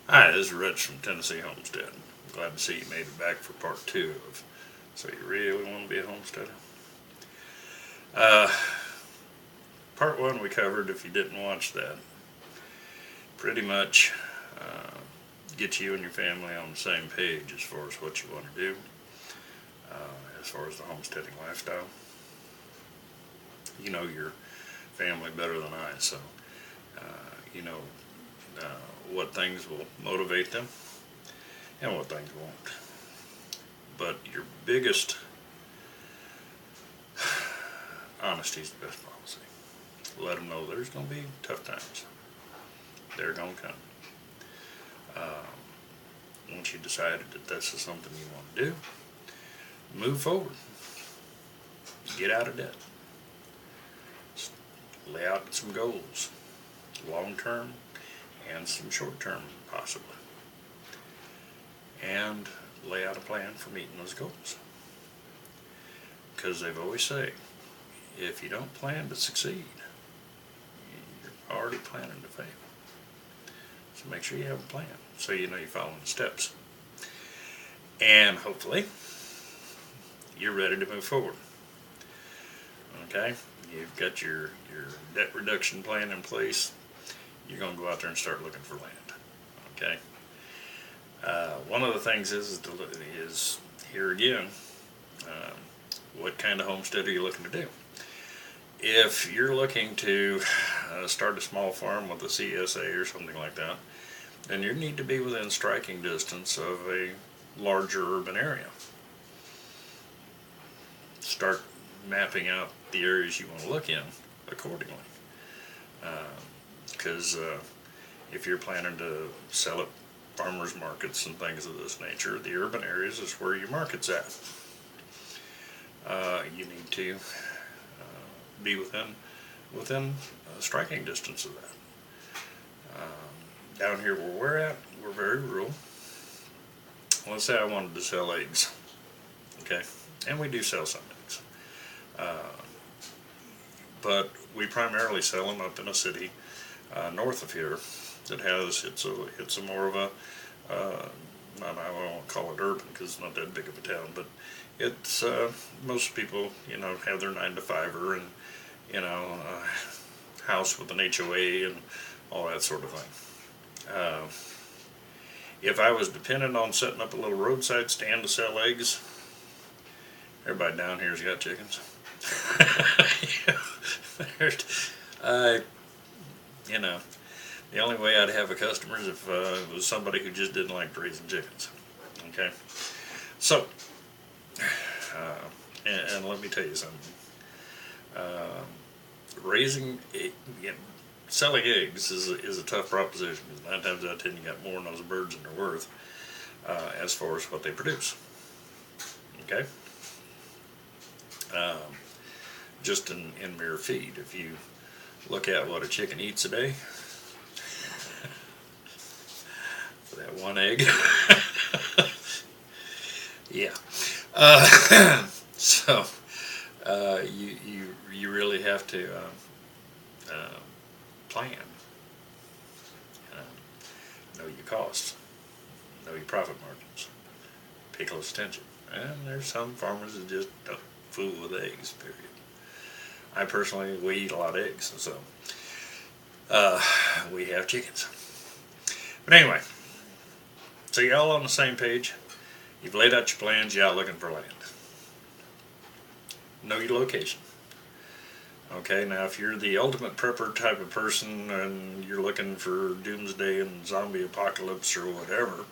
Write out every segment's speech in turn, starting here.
Hi, this is Rich from Tennessee Homestead. Glad to see you made it back for part 2 of So You Really Want to Be a Homesteader? Uh, part 1 we covered, if you didn't watch that, pretty much uh, get you and your family on the same page as far as what you want to do, as far as the homesteading lifestyle. You know your family better than I, so you know what things will motivate them and what things won't. But your biggest honesty is the best policy. Let them know there's going to be tough times. They're going to come. Once you decided that this is something you want to do, move forward. Get out of debt. Just lay out some goals, long term and some short term possibly. And lay out a plan for meeting those goals. Because they've always say, if you don't plan to succeed, you're already planning to fail. So make sure you have a plan so you know you're following the steps. And hopefully, you're ready to move forward. Okay? You've got your debt reduction plan in place. You're going to go out there and start looking for land. Okay? One of the things is here again, what kind of homestead are you looking to do? If you're looking to start a small farm with a CSA or something like that, then you need to be within striking distance of a larger urban area. Start mapping out the areas you want to look in accordingly. Because if you're planning to sell at farmers markets and things of this nature, the urban areas is where your market's at. You need to be within striking distance of that. Down here where we're at, we're very rural. Let's say I wanted to sell eggs, okay, and we do sell some eggs, but we primarily sell them up in a city north of here that has it's a more of a I won't call it urban because it's not that big of a town, but it's most people have their 9 to 5er and house with an HOA and all that sort of thing. If I was dependent on setting up a little roadside stand to sell eggs, everybody down here's got chickens. The only way I'd have a customer is if it was somebody who just didn't like raising chickens. Okay, so and let me tell you something. Raising, selling eggs is a tough proposition. 9 times out of 10, you got more than those birds than they're worth as far as what they produce. Okay, just in mere feed. If you look at what a chicken eats a day, for that one egg, yeah. So you really have to plan, know your costs, know your profit margins, pay close attention. And there's some farmers that just don't fool with eggs, period. I personally, we eat a lot of eggs, so we have chickens. But anyway, so you're all on the same page. You've laid out your plans, you're out looking for land. Know your location. Okay, now if you're the ultimate prepper type of person and you're looking for doomsday and zombie apocalypse or whatever,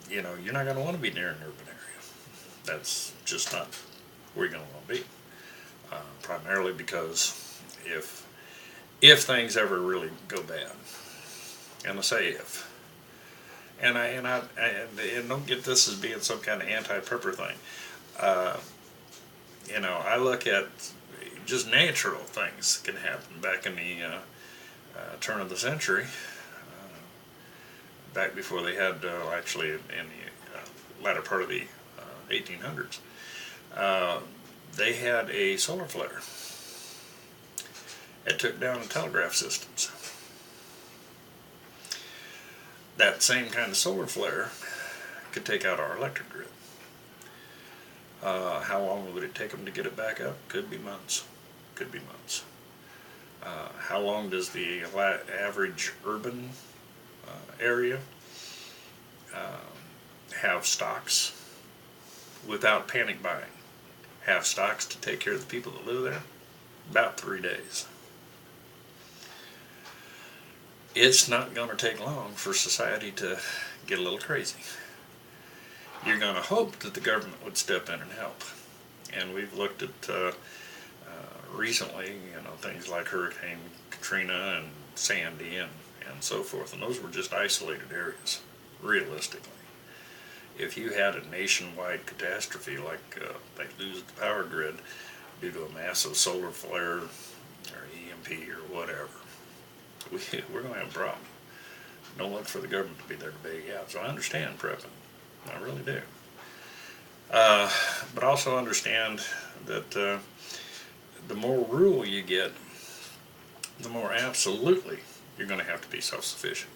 you're not going to want to be near an urban area. That's just not where you're going to want to be. Primarily because if things ever really go bad, and I say if, and don't get this as being some kind of anti-prepper thing. I look at just natural things can happen back in the turn of the century, back before they had actually in the latter part of the 1800s. They had a solar flare. It took down the telegraph systems. that same kind of solar flare could take out our electric grid. How long would it take them to get it back up? Could be months. Could be months. How long does the average urban area have stocks without panic buying? Have stocks to take care of the people that live there? About 3 days. It's not going to take long for society to get a little crazy. You're going to hope that the government would step in and help. And we've looked at recently, things like Hurricane Katrina and Sandy and so forth, and those were just isolated areas, realistically. If you had a nationwide catastrophe like they lose the power grid due to a massive solar flare or EMP or whatever, we're going to have a problem. Don't look for the government to be there to bail you out. So I understand prepping. I really do. But also understand that the more rural you get, the more absolutely you're going to have to be self-sufficient.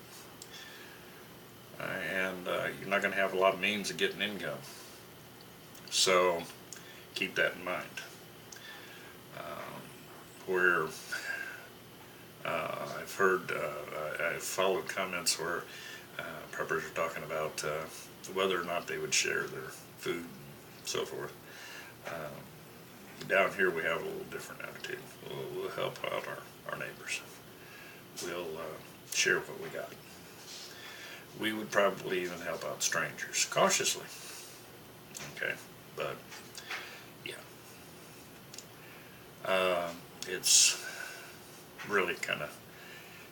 And you're not going to have a lot of means of getting income. So keep that in mind. Where I've heard, I've followed comments where preppers are talking about whether or not they would share their food and so forth. Down here we have a little different attitude. We'll help out our neighbors. We'll share what we got. We would probably even help out strangers, cautiously. Okay, but yeah. It's really kind of,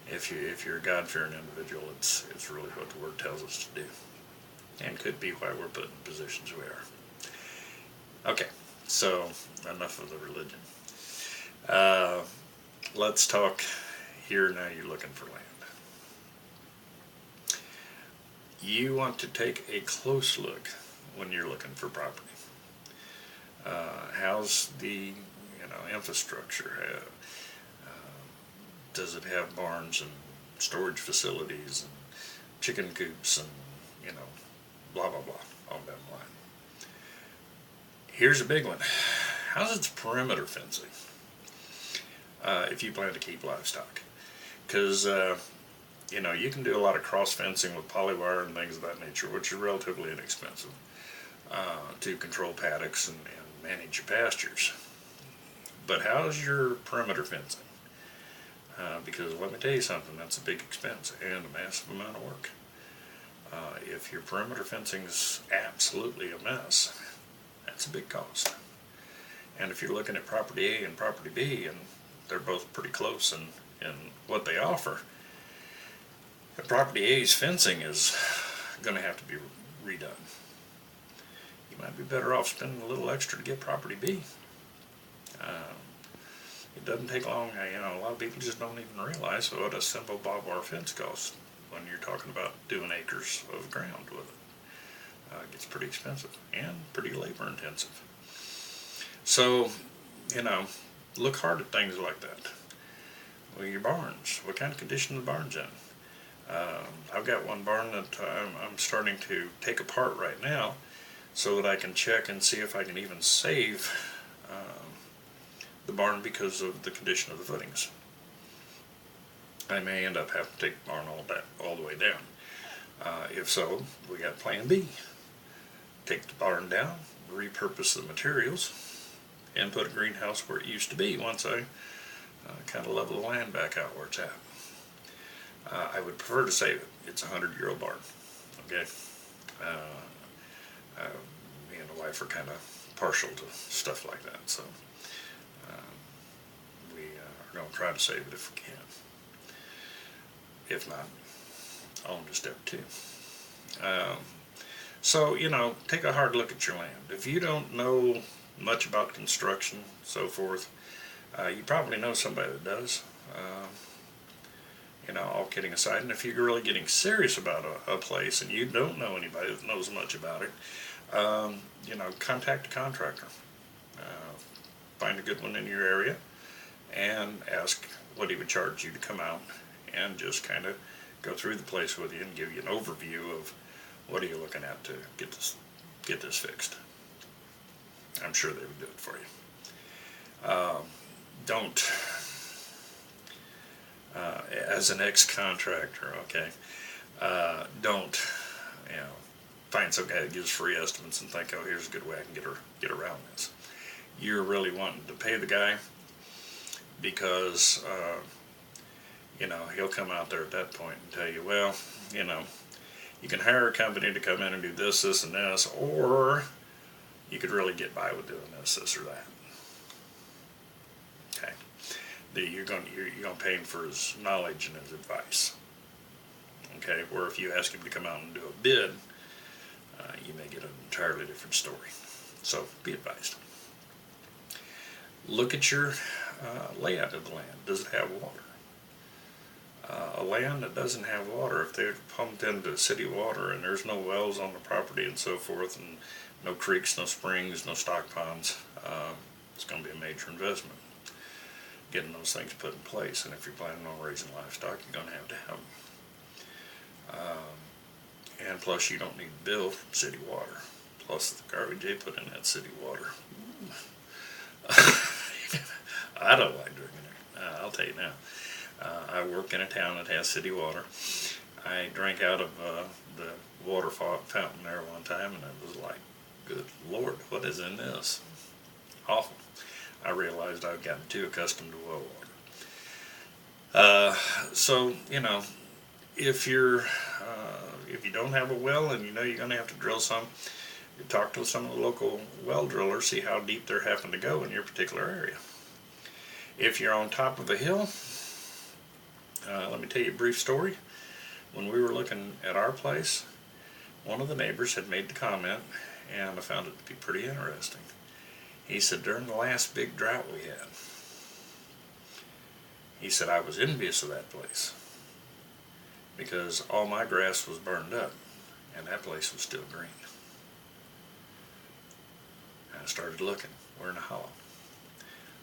if you're a God-fearing individual, it's really what the Word tells us to do, and could be why we're put in the positions we are. Okay, so enough of the religion. Let's talk here now. You're looking for land. You want to take a close look when you're looking for property. How's the infrastructure? Does it have barns and storage facilities and chicken coops and blah blah blah on that line? Here's a big one. How's its perimeter fencing? If you plan to keep livestock, because you can do a lot of cross fencing with polywire and things of that nature, which are relatively inexpensive to control paddocks and manage your pastures. But how's your perimeter fencing? Because let me tell you something, that's a big expense and a massive amount of work. If your perimeter fencing is absolutely a mess, that's a big cost. And if you're looking at property A and property B, and they're both pretty close in what they offer, the property A's fencing is going to have to be redone. You might be better off spending a little extra to get property B. It doesn't take long. A lot of people just don't even realize what a simple barbed wire fence costs when you're talking about doing acres of ground with it. It gets pretty expensive and pretty labor intensive. So, look hard at things like that. Well, your barns, what kind of condition are the barns in? I've got one barn that I'm starting to take apart right now so that I can check and see if I can even save the barn because of the condition of the footings. I may end up having to take the barn all the way down. If so, we got plan B. Take the barn down, repurpose the materials, and put a greenhouse where it used to be once I kind of level the land back out where it's at. I would prefer to save it. It's a 100-year-old barn. Okay. Me and the wife are kind of partial to stuff like that, so we are going to try to save it if we can. If not, on to step 2. So, take a hard look at your land. If you don't know much about construction, so forth, you probably know somebody that does. All kidding aside, and if you're really getting serious about a place and you don't know anybody that knows much about it, contact a contractor. Find a good one in your area and ask what he would charge you to come out and just kind of go through the place with you and give you an overview of what are you looking at to get this fixed. I'm sure they would do it for you. Don't, as an ex-contractor, okay, don't, find some guy that gives free estimates and think, oh, here's a good way I can get around this. You're really wanting to pay the guy because, he'll come out there at that point and tell you, well, you can hire a company to come in and do this, this, and this, or you could really get by with doing this, or that. Okay, you're going to pay him for his knowledge and his advice. Okay, where if you ask him to come out and do a bid, you may get an entirely different story. So be advised. Look at your layout of the land. Does it have water? A land that doesn't have water, if they're pumped into city water and there's no wells on the property and so forth, and no creeks, no springs, no stock ponds, it's going to be a major investment getting those things put in place. And if you're planning on raising livestock, you're going to have them. And plus, you don't need to bill from city water. Plus, the garbage they put in that city water. I don't like drinking it. I'll tell you now. I work in a town that has city water. I drank out of the water fountain there one time, and it was like, good Lord, what is in this? Awful. I realized I've gotten too accustomed to well water. So, if you don't have a well and you're going to have to drill some, you talk to some of the local well drillers, see how deep they're having to go in your particular area. If you're on top of a hill, let me tell you a brief story. When we were looking at our place, one of the neighbors had made the comment, and I found it to be pretty interesting. He said, during the last big drought we had, he said, I was envious of that place because all my grass was burned up and that place was still green. And I started looking. We're in a hollow.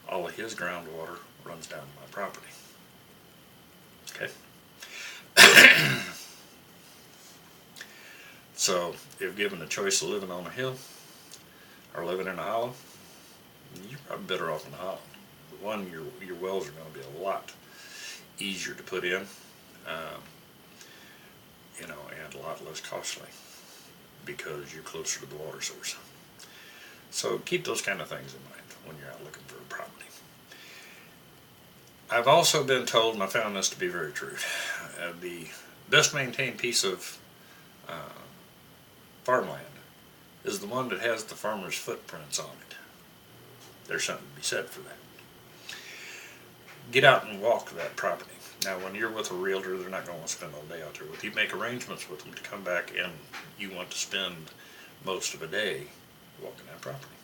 All of his groundwater runs down to my property. Okay. So, if given the choice of living on a hill or living in a hollow, you're probably better off in the hollow. One, your wells are going to be a lot easier to put in, and a lot less costly because you're closer to the water source. So keep those kind of things in mind when you're out looking for a property. I've also been told, and I found this to be very true, the best maintained piece of farmland is the one that has the farmer's footprints on it. There's something to be said for that. Get out and walk that property. Now, when you're with a realtor, they're not going to want to spend all day out there with you. Make arrangements with them to come back, and you want to spend most of a day walking that property.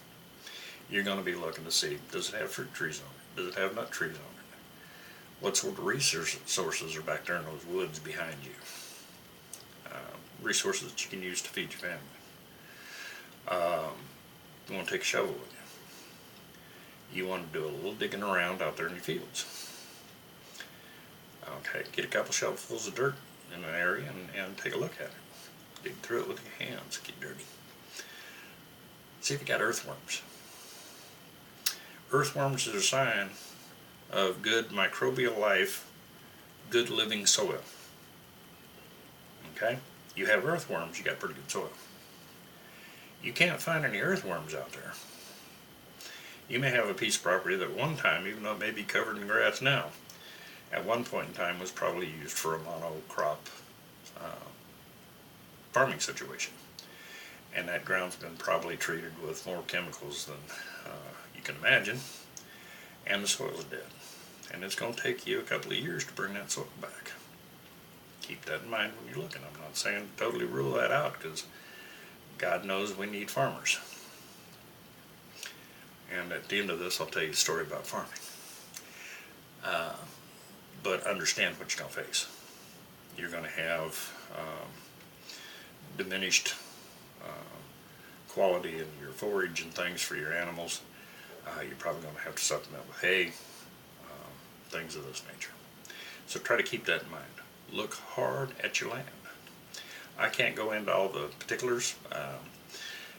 You're going to be looking to see, does it have fruit trees on it? Does it have nut trees on it? What sort of resources are back there in those woods behind you? Resources that you can use to feed your family. You want to take a shovel with you. You want to do a little digging around out there in your fields. Okay, get a couple shovelfuls of dirt in an area and take a look at it. Dig through it with your hands, get dirty. See if you got earthworms. Earthworms is a sign of good microbial life, good living soil. Okay? You have earthworms, you got pretty good soil. You can't find any earthworms out there. You may have a piece of property that one time, even though it may be covered in grass now, at one point in time was probably used for a monocrop farming situation. And that ground's been probably treated with more chemicals than you can imagine, and the soil's dead. And it's going to take you a couple of years to bring that soil back. Keep that in mind when you're looking. I'm not saying totally rule that out, because God knows we need farmers. And at the end of this, I'll tell you a story about farming. But understand what you're going to face. You're going to have diminished quality in your forage and things for your animals. You're probably going to have to supplement with hay, things of this nature. So try to keep that in mind. look hard at your land. I can't go into all the particulars.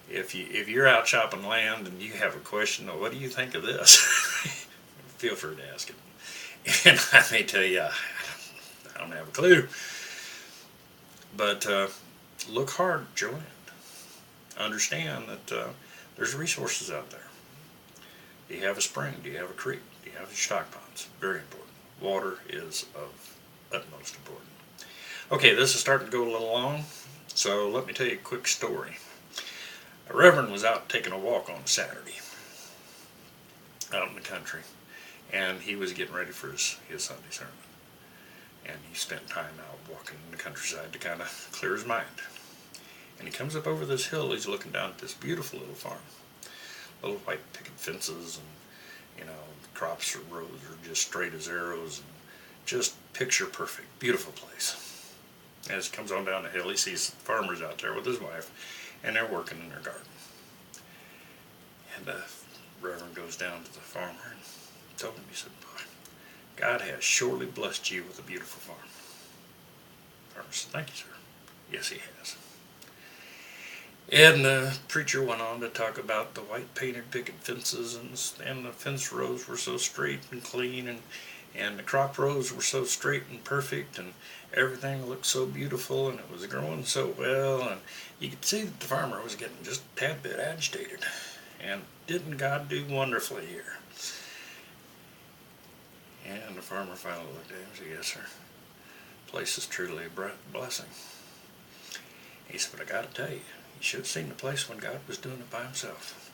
If you're out shopping land and you have a question, well, what do you think of this? Feel free to ask it. And I may tell you, I don't have a clue. But look hard at your land. Understand that there's resources out there. Do you have a spring? Do you have a creek? Do you have your stock ponds? Very important. Water is of utmost importance. Okay, this is starting to go a little long, so let me tell you a quick story. A reverend was out taking a walk on Saturday out in the country, and he was getting ready for his Sunday sermon. And he spent time out walking in the countryside to kind of clear his mind. And he comes up over this hill, he's looking down at this beautiful little farm. Little white picket fences, and the crops or rows are just straight as arrows, and just picture perfect, beautiful place. As he comes on down the hill, he sees farmers out there with his wife, and they're working in their garden. And the Reverend goes down to the farmer and told him, he said, "Boy, God has surely blessed you with a beautiful farm." The farmer said, "Thank you, sir." "Yes, he has." And the preacher went on to talk about the white painted picket fences, and the fence rows were so straight and clean, and the crop rows were so straight and perfect, and everything looked so beautiful, and it was growing so well, and you could see that the farmer was getting just a tad bit agitated. And didn't God do wonderfully here? And the farmer finally looked at him and said, "Yes, sir. The place is truly a blessing." He said, "But I got to tell you, you should have seen the place when God was doing it by himself."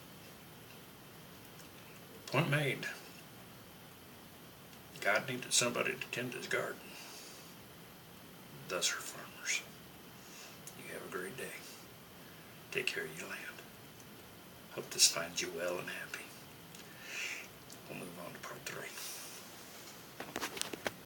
Point made. God needed somebody to tend his garden. Thus are farmers. You have a great day. Take care of your land. Hope this finds you well and happy.